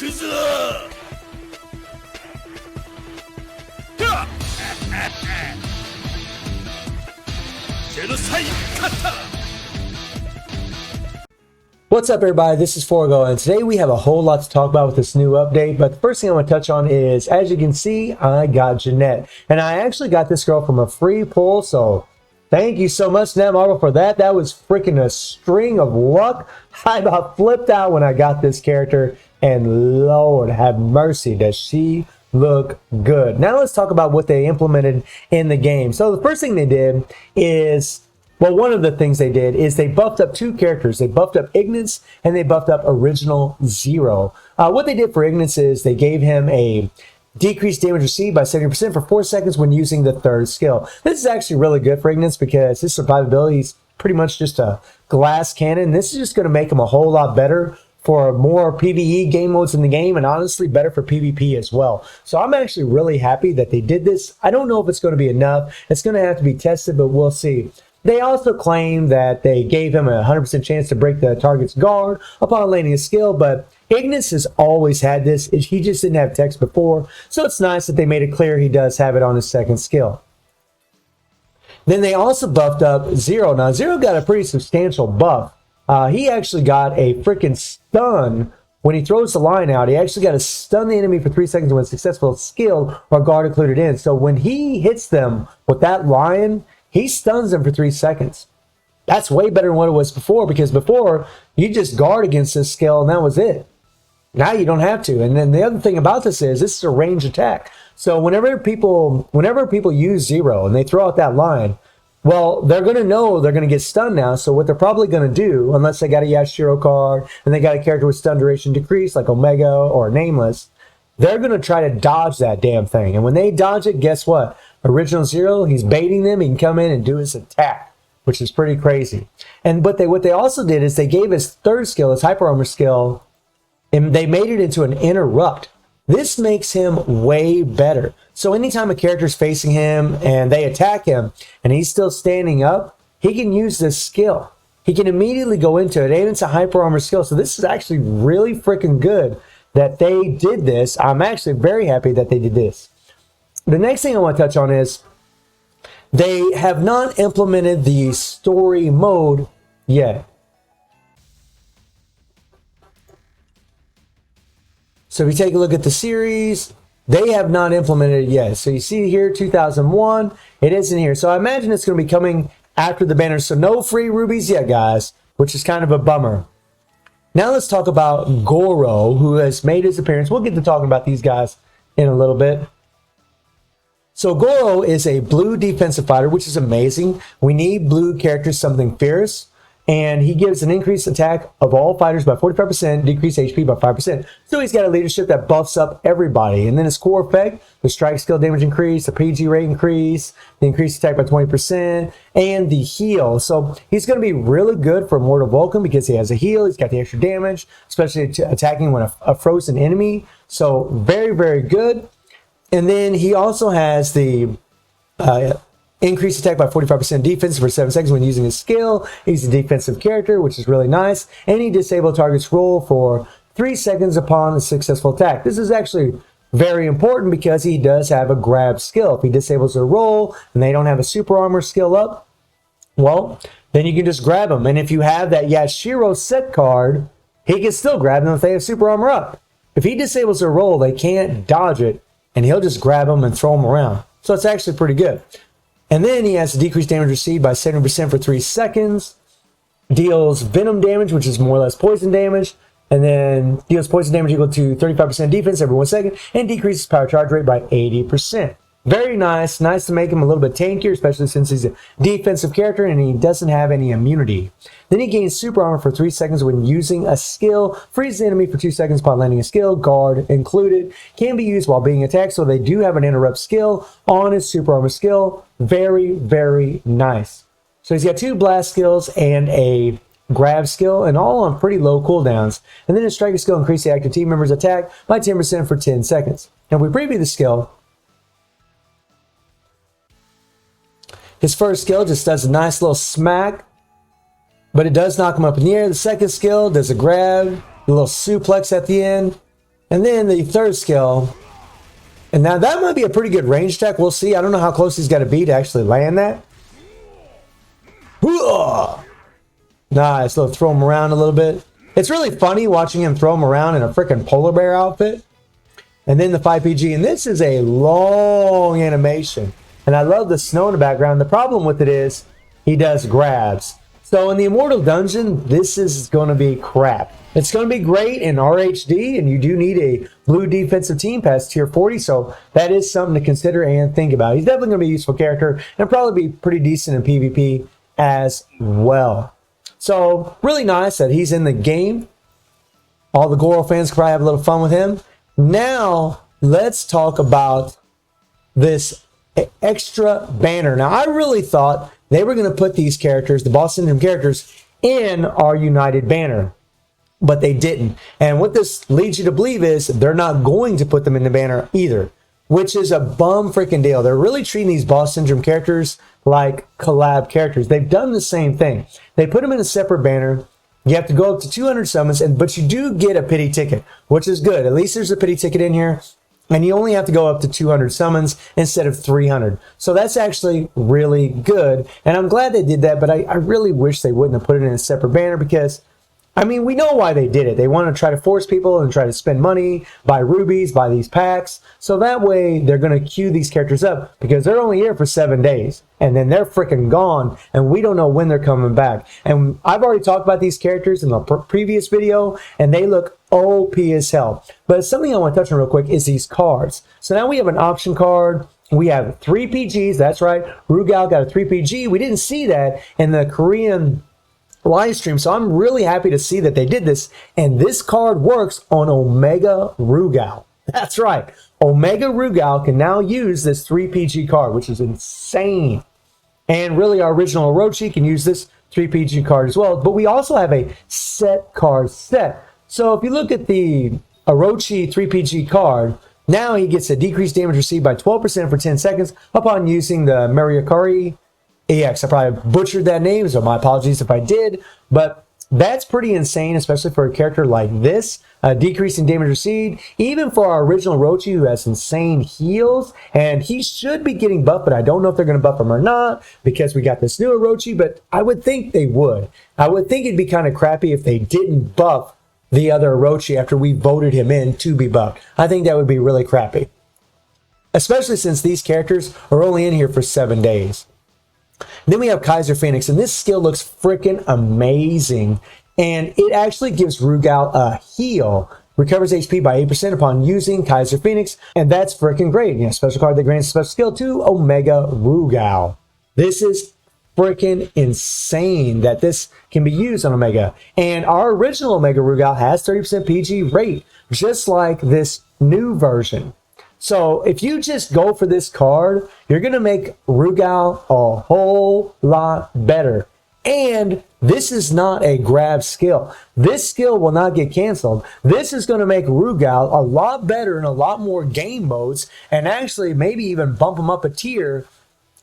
What's up, everybody? This is Forgo, and today we have a whole lot to talk about with this new update. But the first thing I want to touch on is, as you can see, I got Jeanette, and I actually got this girl from a free pull. So thank you so much, Netmarble, for that. That was freaking a string of luck. I about flipped out when I got this character, and Lord have mercy, does she look good. Now let's talk about what they implemented in the game. So the first thing they did is, well, one of the things they did is they buffed up two characters. They buffed up Ignis and they buffed up Original Zero. What they did for Ignis is they gave him a decreased damage received by 70% for 4 seconds when using the third skill. This is actually really good for Ignis because his survivability is pretty much just a glass cannon. This is just going to make him a whole lot better for more PvE game modes in the game, and honestly better for PvP as well. So I'm actually really happy that they did this. I don't know if it's going to be enough. It's going to have to be tested, but we'll see. They also claim that they gave him a 100% chance to break the target's guard upon landing a skill, but Ignis has always had this. He just didn't have text before, so it's nice that they made it clear he does have it on his second skill. Then they also buffed up Zero. Now, Zero got a pretty substantial buff. He actually got a freaking stun when he throws the line out. He actually got to stun the enemy for 3 seconds when successful skill or guard included in. So when he hits them with that line, he stuns them for 3 seconds. That's way better than what it was before, because before you just guard against this skill and that was it. Now you don't have to. And then the other thing about this is a range attack. So whenever people use Zero and they throw out that line, well, they're going to know they're going to get stunned now. So what they're probably going to do, unless they got a Yashiro card and they got a character with stun duration decrease like Omega or Nameless, they're going to try to dodge that damn thing. And when they dodge it, guess what? Original Zero, he's baiting them. He can come in and do his attack, which is pretty crazy. And what they also did is they gave his third skill, his hyper armor skill, and they made it into an interrupt. This makes him way better. So anytime a character is facing him and they attack him and he's still standing up, he can use this skill. He can immediately go into it, and it's a hyper armor skill. So this is actually really freaking good that they did this. I'm actually very happy that they did this. The next thing I want to touch on is they have not implemented the story mode yet. So if you take a look at the series, they have not implemented it yet. So you see here, 2001, it isn't here. So I imagine it's going to be coming after the banner. So no free rubies yet, guys, which is kind of a bummer. Now let's talk about Goro, who has made his appearance. We'll get to talking about these guys in a little bit. So Goro is a blue defensive fighter, which is amazing. We need blue characters, something fierce. And he gives an increased attack of all fighters by 45%, decreased HP by 5%. So he's got a leadership that buffs up everybody. And then his core effect, the strike skill damage increase, the PG rate increase, the increased attack by 20%, and the heal. So he's going to be really good for Mortal Vulcan because he has a heal. He's got the extra damage, especially attacking when a frozen enemy. So very, very good. And then he also has the increased attack by 45% defense for 7 seconds when using his skill. He's a defensive character, which is really nice. And he disables target's roll for 3 seconds upon a successful attack. This is actually very important because he does have a grab skill. If he disables their roll and they don't have a super armor skill up, well, then you can just grab them. And if you have that Yashiro set card, he can still grab them if they have super armor up. If he disables their roll, they can't dodge it, and he'll just grab them and throw them around. So it's actually pretty good. And then he has decreased damage received by 70% for 3 seconds. Deals venom damage, which is more or less poison damage. And then deals poison damage equal to 35% defense every 1 second. And decreases power charge rate by 80%. Very nice. Nice to make him a little bit tankier, especially since he's a defensive character and he doesn't have any immunity. Then he gains super armor for 3 seconds when using a skill. Freezes the enemy for 2 seconds upon landing a skill. Guard included. Can be used while being attacked, so they do have an interrupt skill on his super armor skill. Very, very nice. So he's got 2 blast skills and a grab skill, and all on pretty low cooldowns. And then his striker skill increases the active team member's attack by 10% for 10 seconds. Now, if we preview the skill, his first skill just does a nice little smack, but it does knock him up in the air. The second skill does a grab, a little suplex at the end. And then the third skill, and now that might be a pretty good range attack. We'll see. I don't know how close he's got to be to actually land that. Nice. Let's throw him around a little bit. It's really funny watching him throw him around in a freaking polar bear outfit. And then the 5PG. And this is a long animation. And I love the snow in the background. The problem with it is he does grabs. So in the Immortal Dungeon, this is going to be crap. It's going to be great in RHD, and you do need a blue defensive team past tier 40, so that is something to consider and think about. He's definitely going to be a useful character, and probably be pretty decent in PvP as well. So really nice that he's in the game. All the Goro fans can probably have a little fun with him. Now, let's talk about this extra banner. Now, I really thought they were going to put these characters, the Boss Syndrome characters, in our United banner, but they didn't. And what this leads you to believe is they're not going to put them in the banner either, which is a bum freaking deal. They're really treating these Boss Syndrome characters like collab characters. They've done the same thing. They put them in a separate banner. You have to go up to 200 summons, but you do get a pity ticket, which is good. At least there's a pity ticket in here. And you only have to go up to 200 summons instead of 300. So that's actually really good. And I'm glad they did that, but I really wish they wouldn't have put it in a separate banner because, I mean, we know why they did it. They want to try to force people and try to spend money, buy rubies, buy these packs. So that way they're going to queue these characters up because they're only here for 7 days. And then they're freaking gone. And we don't know when they're coming back. And I've already talked about these characters in the previous video. And they look OP as hell. But something I want to touch on real quick is these cards. So now we have an option card. We have 3 PGs. That's right. Rugal got a 3 PG. We didn't see that in the Korean live stream, so I'm really happy to see that they did this, and this card works on Omega Rugal. That's right, Omega Rugal can now use this 3 PG card, which is insane. And really our original Orochi can use this 3 PG card as well, but we also have a set card set. So if you look at the Orochi 3 PG card, now he gets a decreased damage received by 12% for 10 seconds upon using the Mariakari EX. I probably butchered that name, so my apologies if I did, but that's pretty insane, especially for a character like this. Decreasing damage received, even for our original Orochi, who has insane heals, and he should be getting buffed, but I don't know if they're going to buff him or not, because we got this new Orochi, but I would think they would. I would think it'd be kind of crappy if they didn't buff the other Orochi after we voted him in to be buffed. I think that would be really crappy, especially since these characters are only in here for 7 days. Then we have Kaiser Phoenix, and this skill looks freaking amazing. And it actually gives Rugal a heal. Recovers HP by 8% upon using Kaiser Phoenix. And that's freaking great. You know, special card that grants a special skill to Omega Rugal. This is freaking insane that this can be used on Omega. And our original Omega Rugal has 30% PG rate, just like this new version. So if you just go for this card, you're going to make Rugal a whole lot better. And this is not a grab skill. This skill will not get canceled. This is going to make Rugal a lot better in a lot more game modes, and actually maybe even bump him up a tier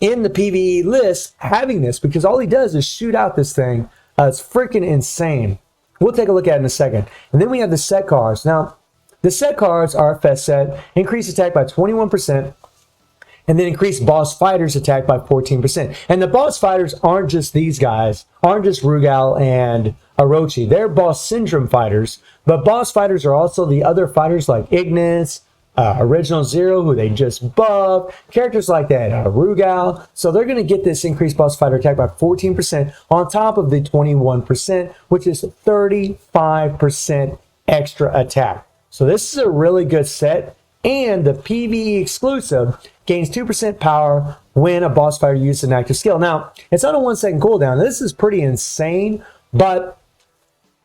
in the PvE list having this, because all he does is shoot out this thing. It's freaking insane. We'll take a look at it in a second. And then we have the set cards. Now, the set cards are a fest set, increase attack by 21%, and then increase boss fighters attack by 14%. And the boss fighters aren't just these guys, aren't just Rugal and Orochi. They're Boss Syndrome fighters, but boss fighters are also the other fighters like Ignis, Original Zero, who they just buffed, characters like that, Rugal. So they're going to get this increased boss fighter attack by 14% on top of the 21%, which is 35% extra attack. So this is a really good set, and the PvE exclusive gains 2% power when a boss fighter uses an active skill. Now, it's on a 1-second cooldown. This is pretty insane, but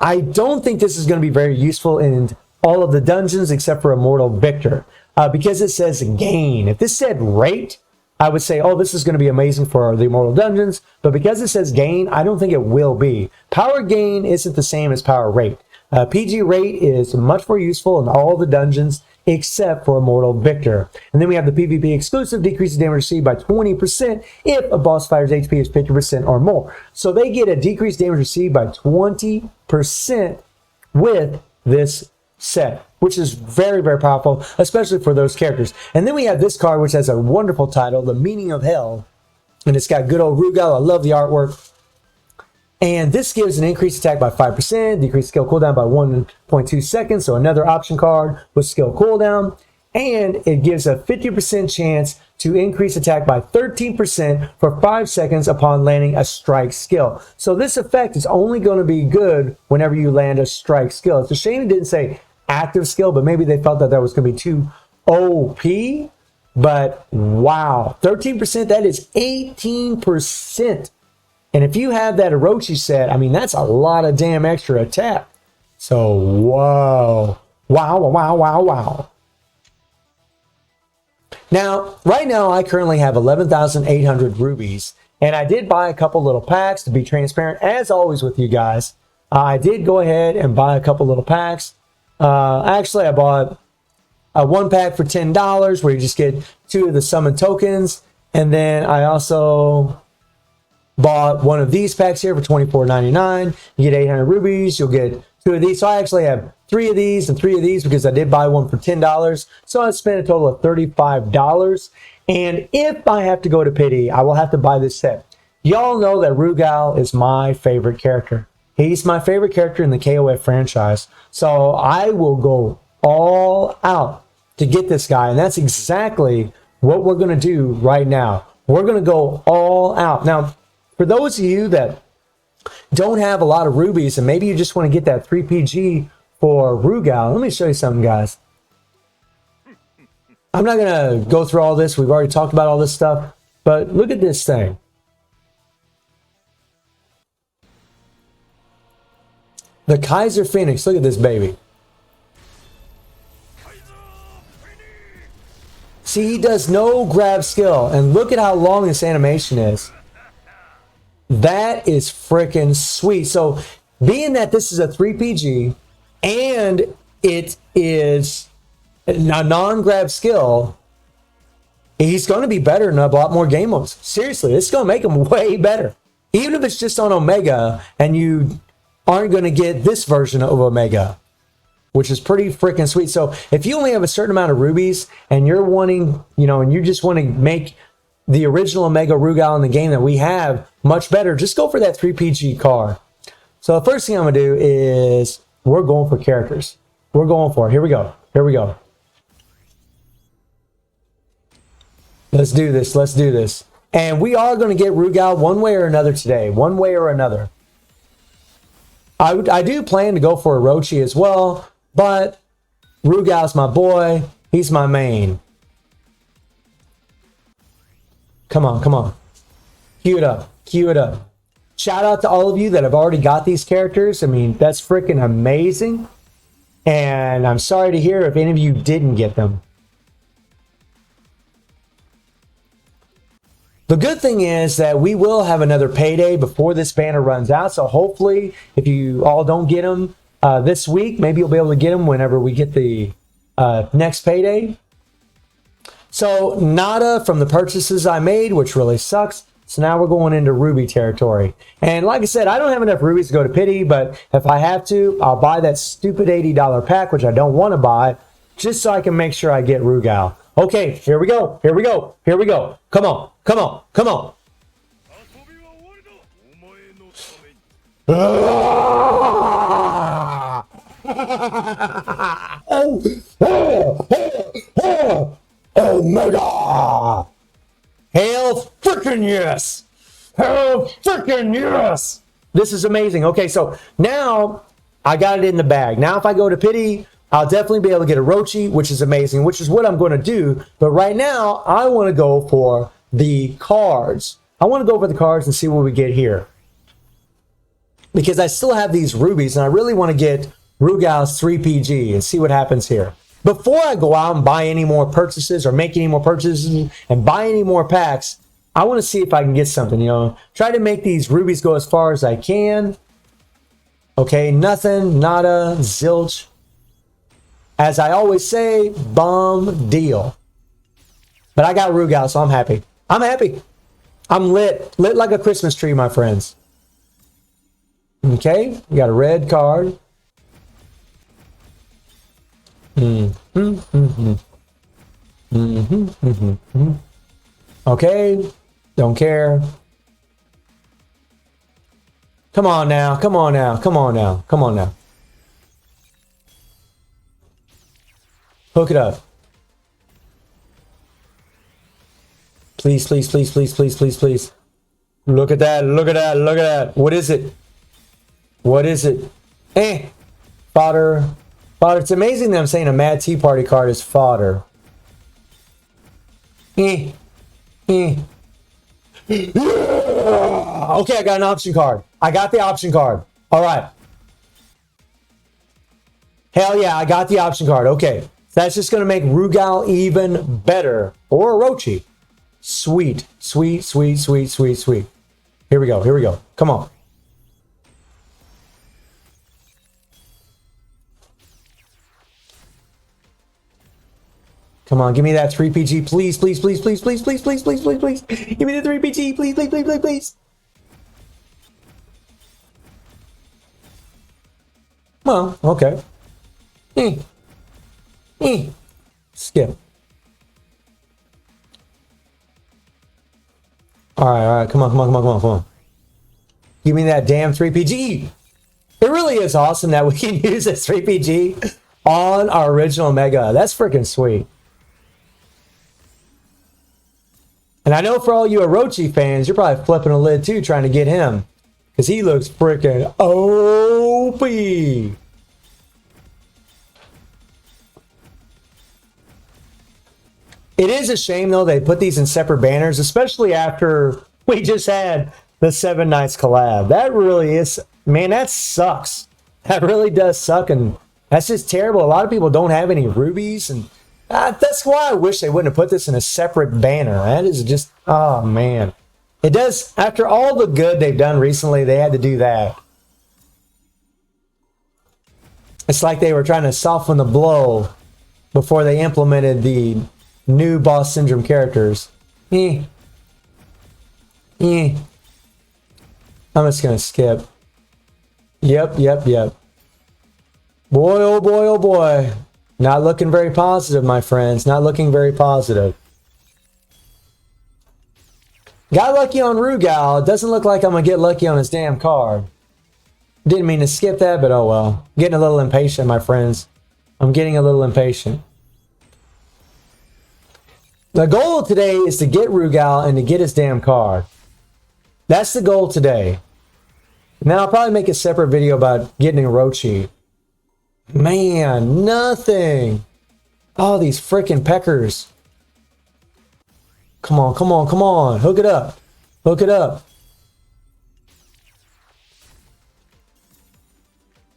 I don't think this is going to be very useful in all of the dungeons except for Immortal Victor, because it says gain. If this said rate, I would say, oh, this is going to be amazing for the Immortal Dungeons, but because it says gain, I don't think it will be. Power gain isn't the same as power rate. PG rate is much more useful in all the dungeons except for Immortal Victor. And then we have the PvP exclusive, decreases damage received by 20% if a boss fighter's HP is 50% or more. So they get a decreased damage received by 20% with this set. which is very, very powerful, especially for those characters. And then we have this card, which has a wonderful title, The Meaning of Hell. And it's got good old Rugal. I love the artwork. And this gives an increased attack by 5%, decreased skill cooldown by 1.2 seconds, so another option card with skill cooldown. And it gives a 50% chance to increase attack by 13% for 5 seconds upon landing a strike skill. So this effect is only going to be good whenever you land a strike skill. It's a shame it didn't say active skill, but maybe they felt that that was going to be too OP. But wow, 13%, that is 18%. And if you have that Orochi set, I mean, that's a lot of damn extra attack. So, whoa. Wow, wow, wow, wow. Now, right now, I currently have 11,800 rubies. And I did buy a couple little packs to be transparent, as always with you guys. I did go ahead and buy a couple little packs. Actually, I bought a 1 pack for $10 where you just get 2 of the summon tokens. And then I also bought one of these packs here for $24.99. You get 800 rubies. You'll get 2 of these. So I actually have 3 of these and 3 of these because I did buy one for $10. So I spent a total of $35. And if I have to go to pity, I will have to buy this set. Y'all know that Rugal is my favorite character. He's my favorite character in the KOF franchise. So I will go all out to get this guy. And that's exactly what we're going to do right now. We're going to go all out. Now, for those of you that don't have a lot of rubies and maybe you just want to get that 3PG for Rugal, let me show you something, guys. I'm not going to go through all this. We've already talked about all this stuff. But look at this thing. The Kaiser Phoenix. Look at this baby. See, he does no grab skill. And look at how long this animation is. That is freaking sweet. So, being that this is a 3PG and it is a non-grab skill, he's going to be better in a lot more game modes. Seriously, it's going to make him way better. Even if it's just on Omega and you aren't going to get this version of Omega, which is pretty freaking sweet. So, if you only have a certain amount of rubies and you're wanting, and you just want to make the original Omega Rugal in the game that we have much better, just go for that 3PG card. So the first thing I'm going to do is we're going for characters. We're going for it. Here we go. Here we go. Let's do this. Let's do this. And we are going to get Rugal one way or another today. One way or another. I do plan to go for Orochi as well, but Rugal's my boy. He's my main. Come on, come on. Cue it up. Cue it up. Shout out to all of you that have already got these characters. I mean, that's freaking amazing. And I'm sorry to hear if any of you didn't get them. The good thing is that we will have another payday before this banner runs out. So hopefully, if you all don't get them this week, maybe you'll be able to get them whenever we get the next payday. So, nada from the purchases I made, which really sucks. So now we're going into ruby territory. And like I said, I don't have enough rubies to go to pity, but if I have to, I'll buy that stupid $80 pack, which I don't want to buy, just so I can make sure I get Rugal. Okay, here we go. Here we go. Here we go. Come on. Come on. Come on. Omega! Hell freaking yes! Hell freaking yes! This is amazing. Okay, so now I got it in the bag. Now if I go to pity, I'll definitely be able to get Orochi, which is amazing, which is what I'm going to do. But right now, I want to go for the cards. I want to go for the cards and see what we get here. Because I still have these rubies, and I really want to get Rugal's 3PG and see what happens here. Before I go out and buy any more purchases or make any more purchases and buy any more packs, I want to see if I can get something, Try to make these rubies go as far as I can. Okay, nothing, nada, zilch. As I always say, bum deal. But I got Rugal, so I'm happy. I'm happy. I'm lit. Lit like a Christmas tree, my friends. Okay, we got a red card. Okay, don't care. Come on now, come on now, come on now, come on now. Hook it up. Please, please, please, please, please, please, please. Look at that, look at that, look at that. What is it? What is it? Fodder. Fodder. It's amazing that I'm saying a Mad Tea Party card is fodder. Okay, I got an option card. I got the option card. All right. Hell yeah, I got the option card. Okay. That's just going to make Rugal even better. Or Orochi. Sweet. Sweet, sweet, sweet, sweet, sweet. Here we go. Here we go. Come on. Come on, give me that 3PG, please, please, please, please, please, please, please, please, please, please. Give me the 3PG, please, please, please, please, please. Well, okay. Skip. All right, come on, come on, come on, come on, come on. Give me that damn 3PG. It really is awesome that we can use this 3PG on our original Mega. That's freaking sweet. And I know for all you Orochi fans, you're probably flipping a lid too, trying to get him. Because he looks freaking OP. It is a shame, though, they put these in separate banners, especially after we just had the 7 Nights collab. That really is, man, that sucks. That really does suck, and that's just terrible. A lot of people don't have any rubies, and that's why I wish they wouldn't have put this in a separate banner. That is just, oh, man. It does, after all the good they've done recently, they had to do that. It's like they were trying to soften the blow before they implemented the new Boss Syndrome characters. I'm just gonna skip. Yep. Boy, oh boy, oh boy. Not looking very positive, my friends. Not looking very positive. Got lucky on Rugal. It doesn't look like I'm gonna get lucky on his damn card. Didn't mean to skip that, but oh well. Getting a little impatient, my friends. I'm getting a little impatient. The goal today is to get Rugal and to get his damn card. That's the goal today. And then I'll probably make a separate video about getting Orochi. Man, nothing. Oh, these freaking peckers. Come on, come on, come on. Hook it up. Hook it up.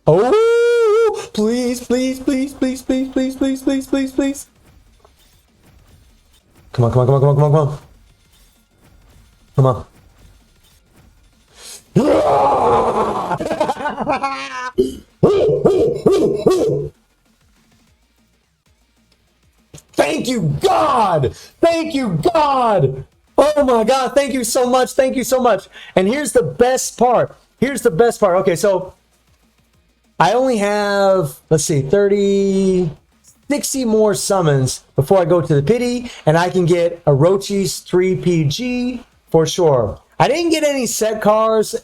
Oh, please, please, please, please, please, please, please, please, please, please. Come on, come on, come on, come on, come on, come on. Come on. Thank you, God! Thank you, God! Oh my God, thank you so much, thank you so much. And here's the best part. Here's the best part. Okay, so I only have, let's see, 60 more summons before I go to the pity, and I can get Orochi's 3PG for sure. I didn't get any set cards,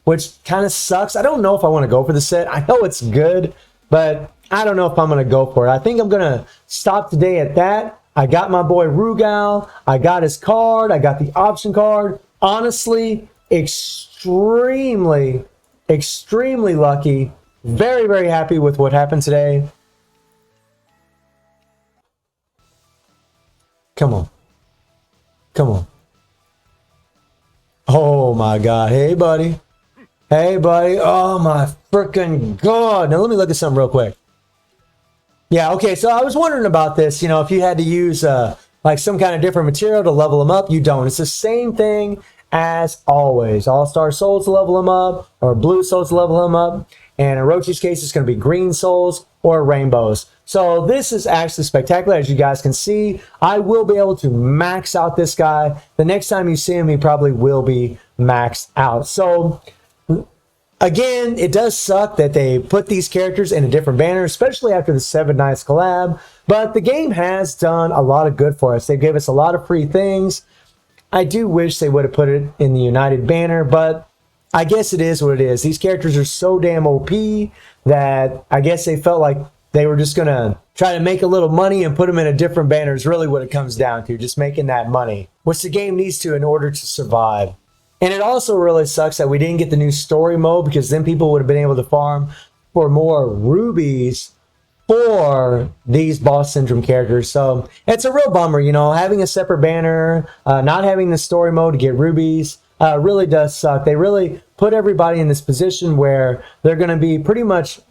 which kind of sucks. I don't know if I want to go for the set. I know it's good, but I don't know if I'm going to go for it. I think I'm going to stop today at that. I got my boy Rugal. I got his card. I got the option card. Honestly, extremely, extremely lucky. Very, very happy with what happened today. Come on. Come on. Oh my God. Hey, buddy. Hey, buddy. Oh my freaking God. Now let me look at something real quick. Yeah, okay. So I was wondering about this. You know, if you had to use like some kind of different material to level them up, you don't. It's the same thing as always. All-Star Souls to level them up, or Blue Souls to level them up. And in Orochi's case, it's going to be Green Souls or Rainbows. So this is actually spectacular. As you guys can see, I will be able to max out this guy. The next time you see him, he probably will be maxed out. So Again, it does suck that they put these characters in a different banner, especially after the 7 Nights collab, but the game has done a lot of good for us. They gave us a lot of free things. I do wish they would have put it in the United banner, but I guess it is what it is. These characters are so damn OP that I guess they felt like they were just going to try to make a little money and put them in a different banner is really what it comes down to, just making that money, which the game needs to in order to survive. And it also really sucks that we didn't get the new story mode, because then people would have been able to farm for more rubies for these boss syndrome characters. So it's a real bummer, you know, having a separate banner, not having the story mode to get rubies, really does suck. They really put everybody in this position where they're going to be pretty much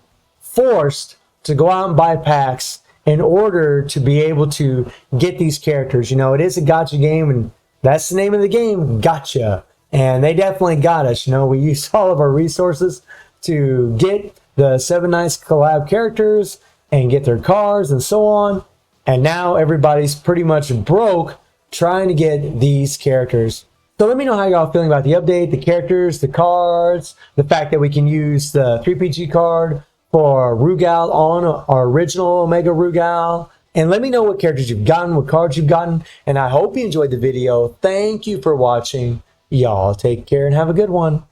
forced to go out and buy packs in order to be able to get these characters. You know, it is a gotcha game, and that's the name of the game, gotcha. And they definitely got us. You know, we used all of our resources to get the 7 Nights collab characters and get their cars and so on. And now everybody's pretty much broke trying to get these characters. So let me know how y'all feeling about the update, the characters, the cards, the fact that we can use the 3PG card for Rugal on our original Omega Rugal. And let me know what characters you've gotten, what cards you've gotten. And I hope you enjoyed the video. Thank you for watching. Y'all take care and have a good one.